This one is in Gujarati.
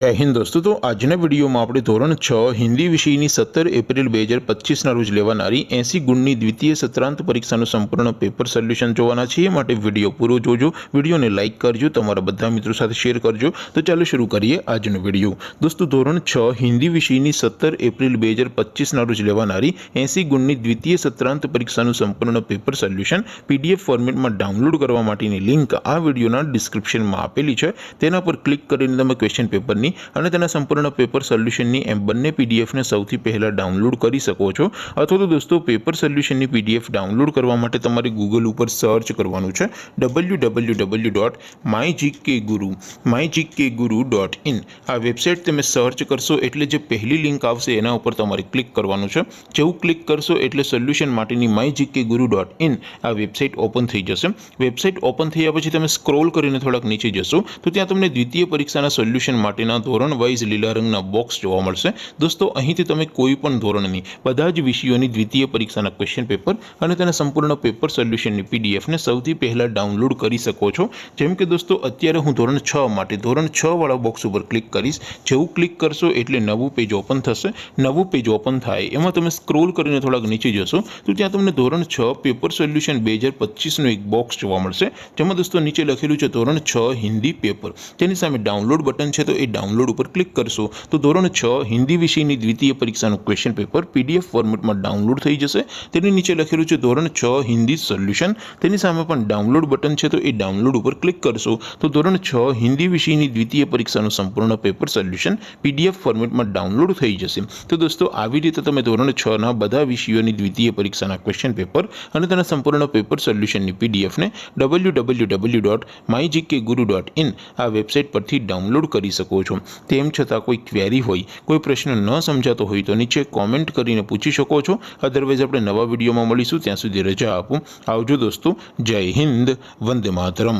जय हिंद दोस्तों। तो आजना वीडियो में આપણે ધોરણ 6 હિન્દી વિષયની 17 એપ્રિલ 2025 ના રોજ લેવાનારી 80 ગુણની દ્વિતીય સત્રાંત પરીક્ષાનું સંપૂર્ણ પેપર સોલ્યુશન જોવાના છીએ। માટે વિડિયો પૂરો જોજો, વિડિયોને લાઈક કરજો, તમારા બધા મિત્રો સાથે શેર કરજો। તો ચાલો શરૂ કરીએ આજનો વિડિયો। દોસ્તો ધોરણ 6 હિન્દી વિષયની 17 એપ્રિલ 2025 ના રોજ લેવાનારી 80 ગુણની દ્વિતીય સત્રાંત પરીક્ષાનું સંપૂર્ણ પેપર સોલ્યુશન પીડીએફ ફોર્મેટમાં ડાઉનલોડ કરવા માટેની લિંક આ વિડિયોના ડિસ્ક્રિપ્શનમાં આપેલી છે। તેના પર ક્લિક કરીને તમે ક્વેશ્ચન પેપરની અને તેના સંપૂર્ણ પેપર સોલ્યુશનની એમ બંને પીડીએફને સૌથી પહેલા ડાઉનલોડ કરી શકો છો। અથવા તો દોસ્તો પેપર સોલ્યુશનની પીડીએફ ડાઉનલોડ કરવા માટે તમારે ગૂગલ ઉપર સર્ચ કરવાનું છે www.mygkguru.in। આ વેબસાઇટ તમે સર્ચ કરશો એટલે જે પહેલી લિંક આવશે એના ઉપર તમારે ક્લિક કરવાનું છે। જેવું ક્લિક કરશો એટલે સોલ્યુશન માટેની mygkguru.in આ વેબસાઇટ ઓપન થઈ જશે। વેબસાઇટ ઓપન થયા પછી તમે સ્ક્રોલ કરીને થોડાક નીચે જશો તો ત્યાં તમને દ્વિતીય પરીક્ષાના સોલ્યુશન માટેના ધોરણ વાઇઝ લીલા રંગના બોક્સ જોવા મળશે। દોસ્તો અહીંથી તમે કોઈ પણ ધોરણની બધા જ વિષયોની દ્વિતીય પરીક્ષાના ક્વેશ્ચન પેપર અને તેના સંપૂર્ણ પેપર સોલ્યુશનની પીડીએફને સૌથી પહેલા ડાઉનલોડ કરી શકો છો। જેમ કે દોસ્તો અત્યારે હું ધોરણ 6 માટે ધોરણ 6 વાળા બોક્સ ઉપર ક્લિક કરીશ। જેવું ક્લિક કરશો એટલે નવું પેજ ઓપન થશે। નવું પેજ ઓપન થાય એમાં તમે સ્ક્રોલ કરીને થોડાક નીચે જશો તો ત્યાં તમને ધોરણ 6 પેપર સોલ્યુશન 2025નું એક બોક્સ જોવા મળશે। જેમાં દોસ્તો નીચે લખેલું છે ધોરણ 6 હિન્દી પેપર। તેની સામે ડાઉનલોડ બટન છે તો એ ડાઉનલોડ ઉપર ક્લિક કરશો તો ધોરણ 6 હિન્દી વિષયની દ્વિતીય પરીક્ષાનું ક્વેશ્ચન પેપર પીડીએફ ફોર્મેટમાં ડાઉનલોડ થઈ જશે। તેની નીચે લખેલું છે ધોરણ 6 હિન્દી સોલ્યુશન। તેની સામે પણ ડાઉનલોડ બટન છે તો એ ડાઉનલોડ ઉપર ક્લિક કરશો તો ધોરણ 6 હિન્દી વિષયની દ્વિતીય પરીક્ષાનું સંપૂર્ણ પેપર સોલ્યુશન પીડીએફ ફોર્મેટમાં ડાઉનલોડ થઈ જશે। તો દોસ્તો આવી રીતે તમે ધોરણ 6 ના બધા વિષયોની દ્વિતીય પરીક્ષાના ક્વેશ્ચન પેપર અને તેના સંપૂર્ણ પેપર સોલ્યુશનની પીડીએફને www.mygkguru.in આ વેબસાઇટ પરથી ડાઉનલોડ કરી શકો છો। તેમ છતાં કોઈ ક્વેરી હોય, કોઈ પ્રશ્ન ન સમજાતો હોય તો નીચે કોમેન્ટ કરીને પૂછી શકો છો। અધરવાઇઝ આપણે નવા વિડીયોમાં મળીશું, ત્યાં સુધી રજા આપો। આવજો દોસ્તો। જય હિન્દ, વંદે માતરમ।